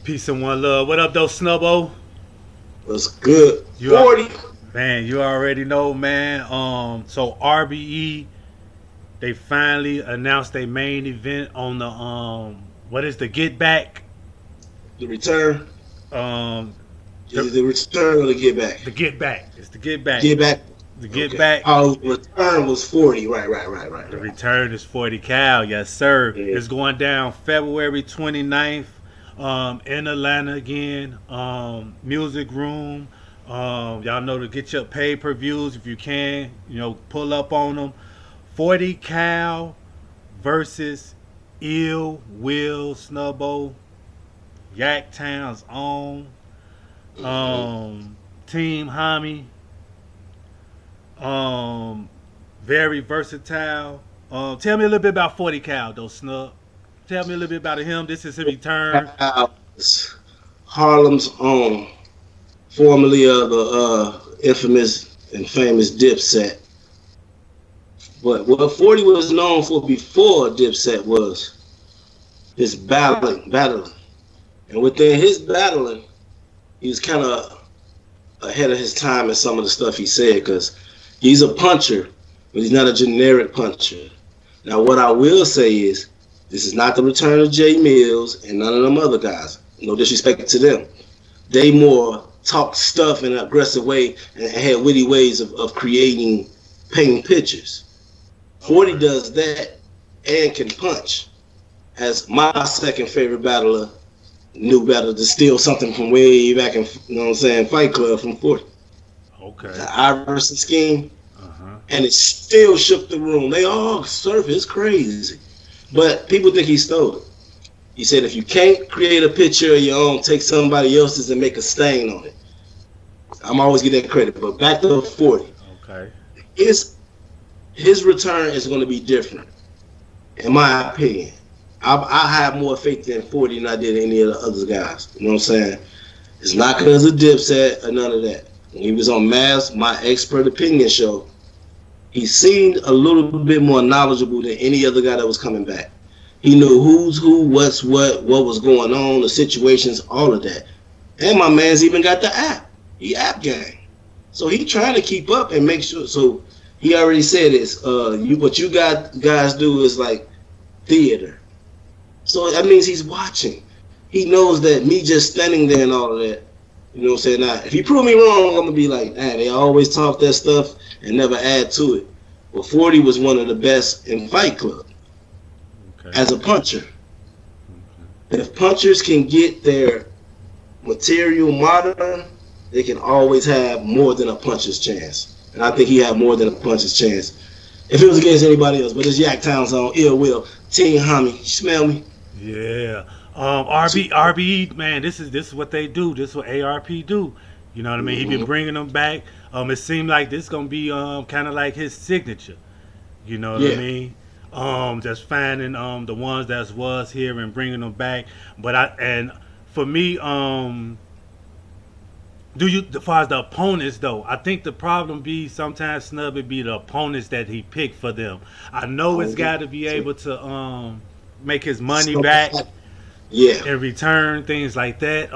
Peace and one love. What up, though, Snubbo? Was good. You are, 40. man. You already know, man. So RBE, they finally announced their main event on the what is the Get Back? The return. Um, Is the, it the return or the get back? the Get Back. It's the Get Back. Get back. The Get Okay. Back. Oh, the return was 40. Right. The return is 40 cal. Yes, sir. Yeah. It's going down February 29th. In Atlanta again. Music Room. Y'all know to get your pay-per-views if you can. You know, pull up on them. 40 cal versus Ill Will Snubbo. Yaktown's own. Team Hami. Very versatile. Tell me a little bit about 40 cal though, Snub. Tell me a little bit about him. This is his return. Harlem's own, formerly of the infamous and famous Dipset. But what 40 was known for before Dipset was his battling. And within his battling, he was kind of ahead of his time in some of the stuff he said, because he's a puncher, but he's not a generic puncher. Now, what I will say is, this is not the return of Jay Mills and none of them other guys. No disrespect to them. They more talk stuff in an aggressive way and had witty ways of creating, painting pictures. 40 does that and can punch. As my second favorite battler, knew better to steal something from way back in, you know what I'm saying, Fight Club from 40. Okay. The Iverson scheme. Uh-huh. And it still shook the room. They all surf, it's crazy. But people think he stole it. He said if you can't create a picture of your own, take somebody else's and make a stain on it. I'm always getting that credit. But back to 40. Okay. His return is going to be different, in my opinion. I have more faith in 40 than I did any of the other guys. You know what I'm saying? It's not because of Dipset or none of that. When he was on Mass, my expert opinion show, he seemed a little bit more knowledgeable than any other guy that was coming back. He knew who's who, what's what was going on, the situations, all of that. And my man's even got the app. He app gang. So he trying to keep up and make sure. So he already said this. What you guys do is like theater. So that means he's watching. He knows that me just standing there and all of that, you know what I'm saying? Now, if you prove me wrong, I'm going to be like, they always talk that stuff and never add to it. Well, 40 was one of the best in Fight Club as a puncher. Okay. If punchers can get their material modern, they can always have more than a puncher's chance. And I think he had more than a puncher's chance if it was against anybody else. But it's Yaktown's on Ill Will, Team Hami. You smell me? Yeah. RBE, man, this is what they do. This is what ARP do. You know what I mean? He been bringing them back. It seemed like this gonna be kind of like his signature. You know what I mean? Just finding the ones that was here and bringing them back. But for me, as far as the opponents though, I think the problem be sometimes Snub it be the opponents that he picked for them. I know it's got to be able to make his money back, in return, things like that.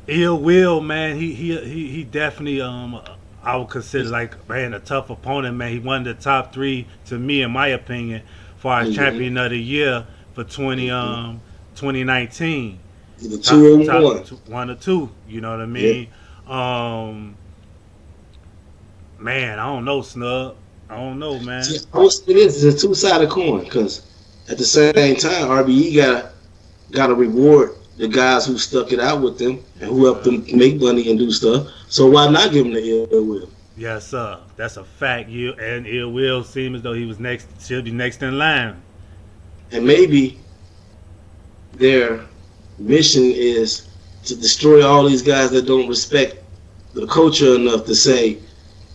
Ill Will, man, he definitely I would consider like, man, a tough opponent, man. He one of the top three to me, in my opinion, for our champion of the year for 2019. The 201. One or two, you know what I mean? Man, I don't know, Snub. I don't know, man. It is a two-sided coin, because at the same time, RBE got to reward the guys who stuck it out with them and who helped them make money and do stuff. So why not give them the Ill Will? Yes, sir. That's a fact. And Ill Will seemed as though he was should be next in line. And maybe their mission is to destroy all these guys that don't respect the culture enough to say,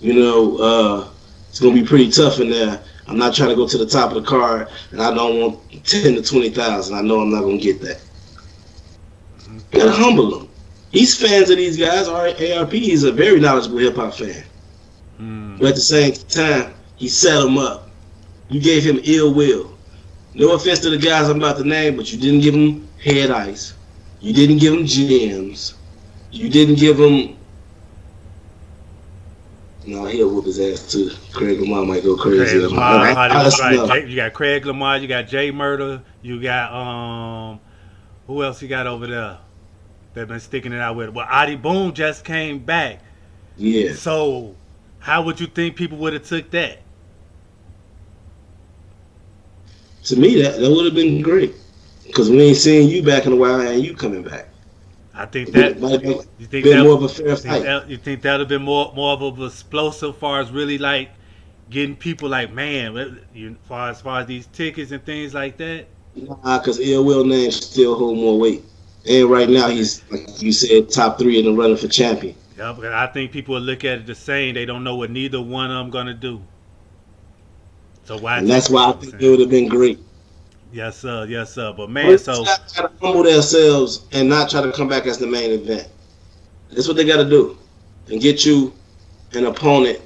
it's going to be pretty tough in there. I'm not trying to go to the top of the card, and I don't want 10 to 20,000. I know I'm not going to get that. You got to humble him. He's fans of these guys. ARP, he's a very knowledgeable hip-hop fan. But at the same time, he set him up. You gave him Ill Will. No offense to the guys I'm about to name, but you didn't give them head ice. You didn't give them gems. You didn't give him. No, he'll whoop his ass too. Craig Lamar might go Craig crazy. Lamar, I you got Craig Lamar, you got Jay Murder, you got who else you got over there that been sticking it out with? Well, Adi Boone just came back. Yeah. So how would you think people would have took that? To me, that would have been great because we ain't seeing you back in a while, and you coming back. I think that Might have you think been that more of a fair fight. you think that would have been more of an explosive, far as really like getting people like, man, as far as these tickets and things like that. Nah, because Ill Will name still hold more weight. And right now he's, like you said, top 3 in the running for champion. Yeah, but I think people will look at it the same. They don't know what neither one of them gonna do. So why? And that's why I think it would have been great. Yes, sir. Yes, sir. But man, so Try to humble themselves and not try to come back as the main event. That's what they got to do, and get you an opponent.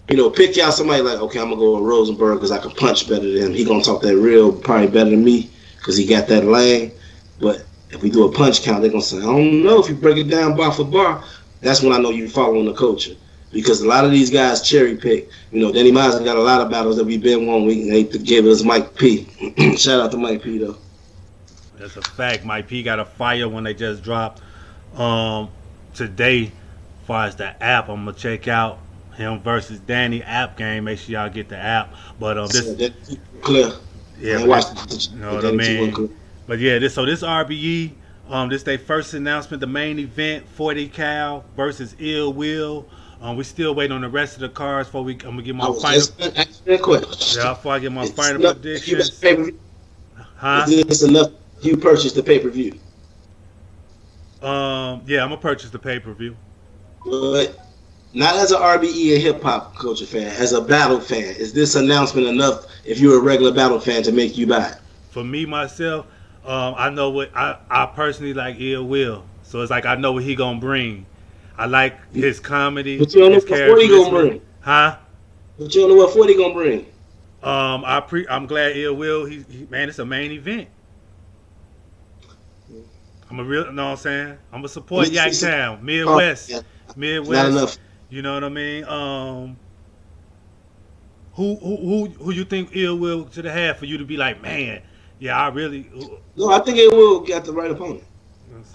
You know, pick out somebody like, okay, I'm gonna go with Rosenberg because I can punch better than him. He gonna talk that real, probably better than me because he got that lane. But if we do a punch count, they're gonna say, I don't know if you break it down bar for bar. That's when I know you following the culture. Because a lot of these guys cherry pick. You know, Danny Miles got a lot of battles that we've been won. They gave us Mike P. Shout out to Mike P though. that's a fact. Mike P got a fire when they just dropped today. As far as the app, I'm gonna check out him versus Danny app game. Make sure y'all get the app. But this clear. yeah, I but watched this, you know what I mean. But yeah, this RBE. This their first announcement. The main event, 40 cal versus Ill Will. We still waiting on the rest of the cards before I'm gonna get my final. Just ask that question. Yeah, before I get my final enough, predictions. Huh? Is this enough? You purchased the pay-per-view. Yeah, I'm gonna purchase the pay-per-view. But not as an RBE and hip hop culture fan, as a battle fan. Is this announcement enough if you're a regular battle fan to make you buy it? For me myself, I know what I personally like Ill Will. So it's like I know what he gonna bring. I like his comedy. But you don't know his what 40 gonna bring. Huh? But you don't know what 40 gonna bring. I'm glad Ill Will. Man, it's a main event. I'm a real. Know what I'm saying? I'm gonna support Yaktown, Midwest, Midwest. Not enough. You know what I mean? Who you think Ill Will should have had for you to be like, man? Yeah, I really. No, I think it will get the right opponent.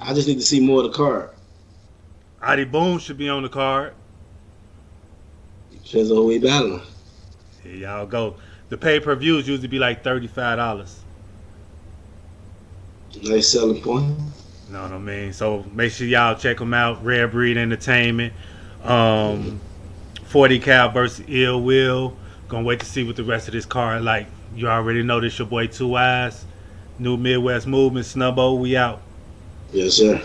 I just need to see more of the card. Adi Boone should be on the card. Depends on who we battling. Here y'all go. The pay-per-views usually be like $35. Nice selling point. You know what I mean? So make sure y'all check them out. Rare Breed Entertainment. 40 cal versus Ill Will. Gonna wait to see what the rest of this card like. You already know this your boy 2eiies. New Midwest Movement, SNUBBO. We out. Yes, sir.